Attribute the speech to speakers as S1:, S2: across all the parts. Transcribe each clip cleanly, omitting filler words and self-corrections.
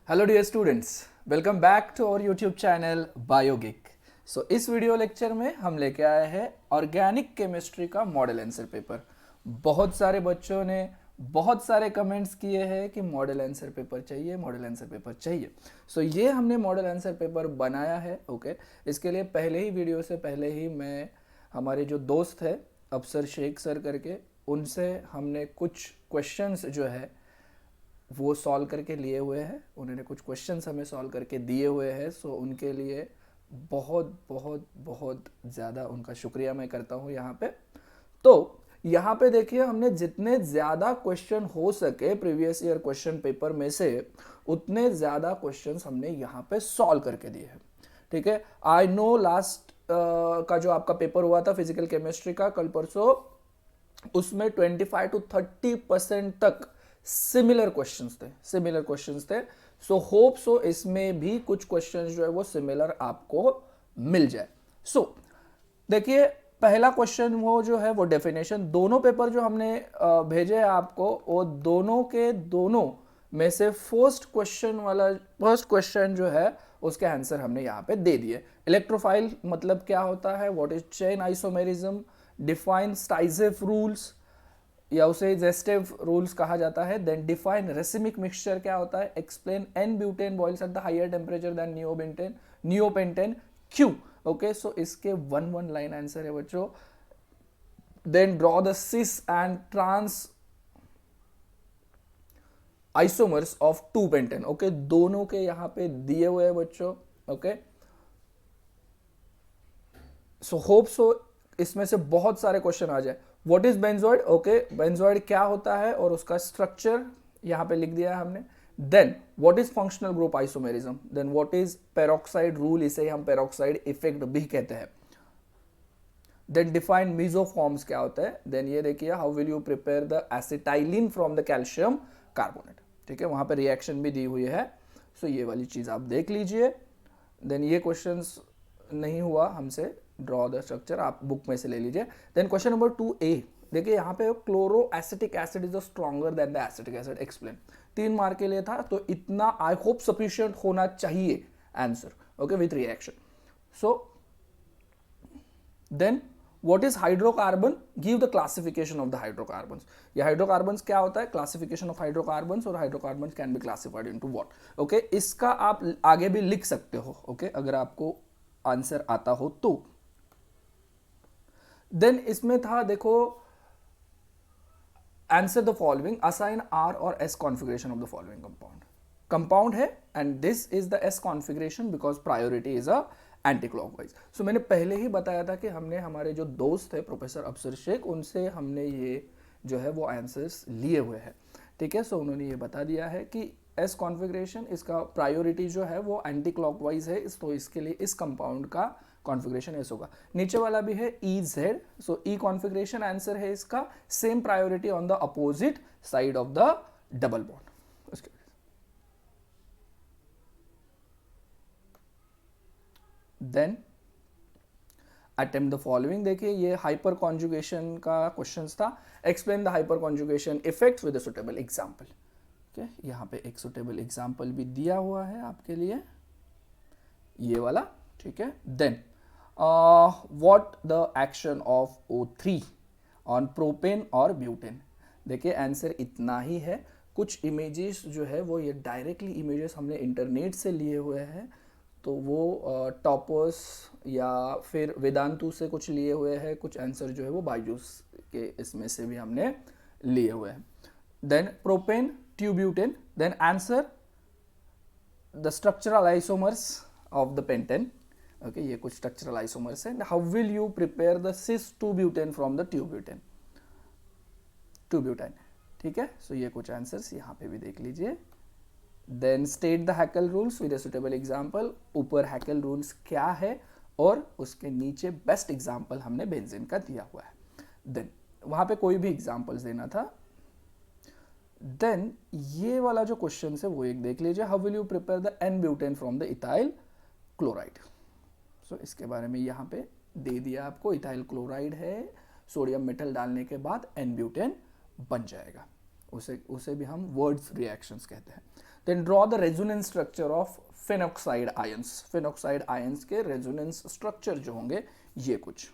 S1: Hello dear students, welcome back to our YouTube channel बायोगिक। इस video lecture में हम लेके आए हैं ऑर्गेनिक केमिस्ट्री का मॉडल आंसर पेपर। बहुत सारे बच्चों ने बहुत सारे कमेंट्स किए हैं कि मॉडल आंसर पेपर चाहिए, मॉडल आंसर पेपर चाहिए। ये हमने मॉडल आंसर पेपर बनाया है। ओके, इसके लिए पहले ही वीडियो से पहले ही मैं हमारे जो दोस्त है अफसर शेख सर करके, उनसे हमने कुछ क्वेश्चंस जो है वो सॉल्व करके लिए हुए हैं। उन्होंने कुछ क्वेश्चंस हमें सॉल्व करके दिए हुए हैं। उनके लिए बहुत बहुत बहुत ज़्यादा उनका शुक्रिया मैं करता हूँ यहाँ पे। यहाँ पे देखिए, हमने जितने ज़्यादा क्वेश्चन हो सके प्रीवियस ईयर क्वेश्चन पेपर में से उतने ज़्यादा क्वेश्चंस हमने यहाँ पे सॉल्व करके दिए हैं। ठीक है, आई नो लास्ट का जो आपका पेपर हुआ था फिजिकल केमिस्ट्री का कल परसों, उसमें 25 to 30% तक सिमिलर क्वेश्चंस थे। होप सो इसमें भी कुछ क्वेश्चंस जो है वो सिमिलर आपको मिल जाए। देखिए, पहला क्वेश्चन वो जो है वो डेफिनेशन, दोनों पेपर जो हमने भेजे हैं आपको, वो दोनों के दोनों में से फर्स्ट क्वेश्चन जो है उसके आंसर हमने यहाँ पे दे दिए। इलेक्ट्रोफाइल मतलब क्या होता है, what is chain isomerism, define Saytzeff rules या उसे जेस्टेव रूल्स कहा जाता है। देन डिफाइन रेसिमिक मिक्सचर क्या होता है, explain n butane boils at the higher temperature than neopentane क्यों। ओके, इसके वन लाइन आंसर है बच्चों। Then draw the cis and trans isomers of 2 pentane. Okay, दोनों के यहां पे दिए हुए हैं बच्चों। ओके, होप सो इसमें से बहुत सारे क्वेश्चन आ जाए। What is benzoid, okay, benzoid क्या होता है और उसका स्ट्रक्चर यहां पे लिख दिया है हमने। Then what is functional group isomerism, then what is peroxide rule, इसे हम पेरोक्साइड इफेक्ट भी कहते हैं। देन डिफाइन मीजोफॉर्म्स क्या होता है। देन ये देखिए, how will you prepare the acetylene from the calcium carbonate. ठीक है, वहां पे रिएक्शन भी दी हुई है। ये वाली चीज आप देख लीजिए। देन ये क्वेश्चंस नहीं हुआ हमसे, ड्रॉ द स्ट्रक्चर आप बुक में से ले लीजिए। देन क्वेश्चन नंबर 2A, देखिए यहाँ पे chloro acetic acid is stronger than the acetic acid, explain. 3 mark के लिए था, तो इतना आई होप सफिशिएंट होना चाहिए answer. Okay, with reaction. Then what is hydrocarbon, give the classification of the hydrocarbons. ये हाइड्रोकार्बन्स क्या होता है, क्लासिफिकेशन ऑफ हाइड्रोकार्बन्स, और hydrocarbons can be classified into what. Okay, इसका आप आगे भी लिख सकते हो। ओके, अगर आपको आंसर आता हो तो। देन इसमें था, देखो, answer the following, assign R और S configuration of the following compound है, and this is the S configuration because priority is a anti clockwise. मैंने पहले ही बताया था कि हमने हमारे जो दोस्त थे प्रोफेसर अफसर शेख, उनसे हमने ये जो है वो आंसर्स लिए हुए हैं। ठीक है, उन्होंने ये बता दिया है कि एस कॉन्फिगरेशन, इसका प्रायोरिटी जो है वो एंटी क्लॉकवाइज है, तो इसके लिए इस कंपाउंड का कॉन्फ़िगरेशन ऐसा होगा। नीचे वाला भी है ई जेड, ई कॉन्फ़िगरेशन आंसर है इसका, same priority on the opposite side of the double bond. उसके देन अटेम्प्ट द फॉलोइंग, देखिए ये हाइपर कॉन्जुगेशन का क्वेश्चन था। Explain the hyper conjugation effects with a suitable example. Okay, यहाँ पे एक सुटेबल एग्जांपल भी दिया हुआ है आपके लिए, ये वाला। ठीक है, then what the action of O3 on propane और ब्यूटेन। देखिए आंसर इतना ही है। कुछ इमेजेस जो है वो ये डायरेक्टली इमेजेस हमने इंटरनेट से लिए हुए हैं, तो वो टॉपर्स या फिर वेदांतु से कुछ लिए हुए हैं, कुछ आंसर जो है वो बायजूस के इसमें से भी हमने लिए हुए हैं। Then propane two butene, then answer the structural isomers of the pentane. Okay, ये कुछ स्ट्रक्चरल आइसोमर्स है। How will you prepare the cis 2 butene from the two butene. ठीक है, ये कुछ आंसर्स यहाँ पे भी देख लीजिए। Then state the Huckel rules with a suitable example. ऊपर हैकेल रूल्स क्या है और उसके नीचे बेस्ट एग्जांपल हमने बेंजीन का दिया हुआ है। देन वहां पे कोई भी एग्जांपल्स देना था। देन ये वाला जो क्वेश्चन है वो एक देख लीजिए, how will you prepare the n butane from the ethyl chloride. इसके बारे में यहाँ पे दे दिया आपको, इथाइल क्लोराइड है, सोडियम मेटल डालने के बाद एन ब्यूटेन बन जाएगा, उसे भी हम वर्ड्स रिएक्शंस कहते हैं। Then draw the resonance structure of phenoxide ions, phenoxide ions के रेजोनेंस स्ट्रक्चर जो होंगे ये कुछ।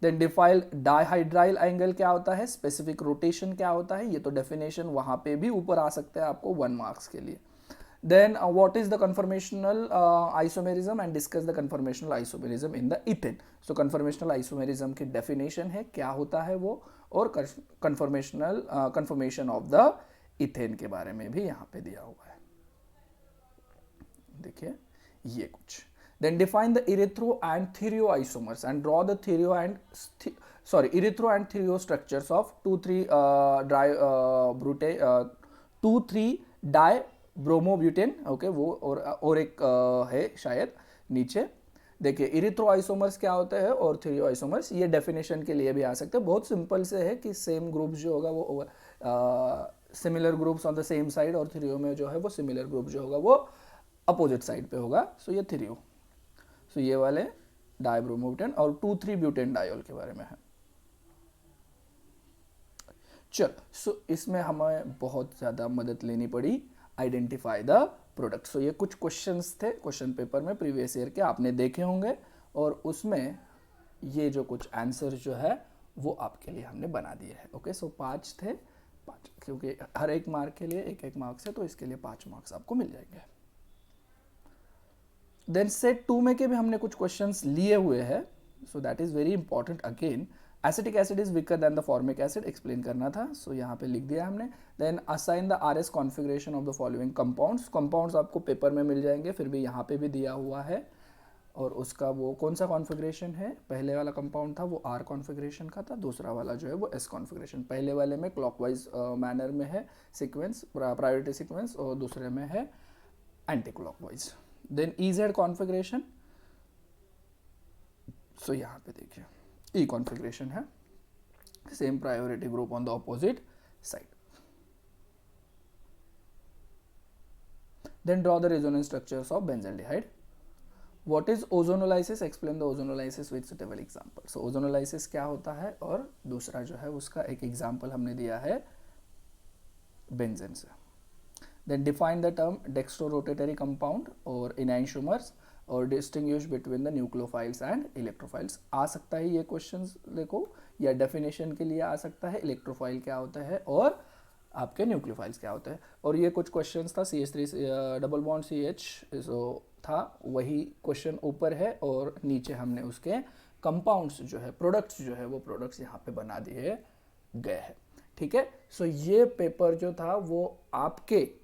S1: देन डिफाइन डाइहाइड्राइल एंगल क्या होता है, स्पेसिफिक रोटेशन क्या होता है, ये तो डेफिनेशन वहां पे भी ऊपर आ सकता है आपको 1 मार्क्स के लिए। Then what is the conformational isomerism and discuss the conformational isomerism in the ethane. So conformational isomerism की डेफिनेशन है, क्या होता है वो, और कन्फर्मेशन ऑफ द इथेन के बारे में भी यहाँ पे दिया हुआ है, देखिए ये कुछ। Then define the erythro and thero isomers and draw the erythro and thero structures of 2,3-dibromobutane, okay वो और एक है शायद नीचे। देखिए इरिथ्रो आइसोमर्स क्या होते हैं और थीरियो आइसोमर्स, ये डेफिनेशन के लिए भी आ सकते हैं। बहुत सिंपल से है कि सेम ग्रुप जो होगा वो similar groups on the same side, और थीरियो में जो है वो सिमिलर ग्रुप जो होगा वो अपोजिट साइड पे होगा। सो ये थीरियो, सो ये वाले डाइब्रोमोब्यूटेन और 2,3-ब्यूटेन डायोल के बारे में है। चल सो इसमें हमें बहुत ज़्यादा मदद लेनी पड़ी, आइडेंटिफाई द प्रोडक्ट। सो ये कुछ क्वेश्चंस थे क्वेश्चन पेपर में प्रीवियस ईयर के, आपने देखे होंगे, और उसमें ये जो कुछ आंसर जो है वो आपके लिए हमने बना दिए हैं। ओके सो 5 थे, 5 क्योंकि हर एक मार्क के लिए एक मार्क्स है, तो इसके लिए 5 मार्क्स आपको मिल जाएंगे। देन सेट 2 में के भी हमने कुछ क्वेश्चंस लिए हुए हैं, so that is very important. Again acetic acid is weaker than the formic acid, explain करना था, सो यहाँ पे लिख दिया हमने। Then assign the RS configuration of the following compounds, compounds आपको पेपर में मिल जाएंगे, फिर भी यहाँ पे भी दिया हुआ है, और उसका वो कौन सा कॉन्फ़िगरेशन है, पहले वाला कंपाउंड था वो आर कॉन्फ़िगरेशन का था, दूसरा वाला जो है वो एस कॉन्फ़िगरेशन। पहले वाले में क्लॉकवाइज मैनर में है सीक्वेंस, प्रायोरिटी सीक्वेंस, और दूसरे में है anti clockwise. Then EZ configuration, so यहाँ पे देखिए ई कॉन्फ़िगरेशन है, same priority group on the opposite side. Then draw the resonance structures of benzaldehyde. What is ozonolysis, explain the ozonolysis with suitable example. So ozonolysis क्या होता है, और दूसरा जो है उसका एक एग्जांपल हमने दिया है बेंजीन से। Then define the term dextrorotatory compound और enantiomers, और distinguish between the nucleophiles and electrophiles। आ सकता है ये क्वेश्चंस देखो, या डेफिनेशन के लिए आ सकता है, इलेक्ट्रोफाइल क्या होता है और आपके न्यूक्लियोफाइल्स क्या होते हैं। और ये कुछ क्वेश्चंस था CH3 डबल बॉन्ड CH था, वही क्वेश्चन ऊपर है, और नीचे हमने उसके कंपाउंड्स जो है, प्रोडक्ट्स जो है वो प्रोडक्ट्स यहाँ पे बना दिए गए हैं, ठीक है। सो ये पेपर जो था वो आपके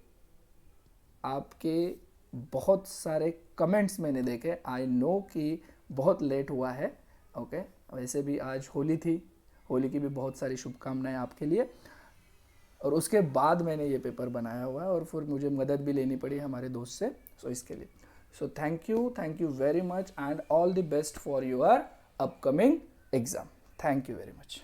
S1: बहुत सारे कमेंट्स मैंने देखे, आई नो कि बहुत लेट हुआ है, ओके। वैसे भी आज होली थी, होली की भी बहुत सारी शुभकामनाएं आपके लिए, और उसके बाद मैंने ये पेपर बनाया हुआ है, और फिर मुझे मदद भी लेनी पड़ी हमारे दोस्त से, सो इसके लिए। So thank you very much, and all the best for your upcoming exam. Thank you very much.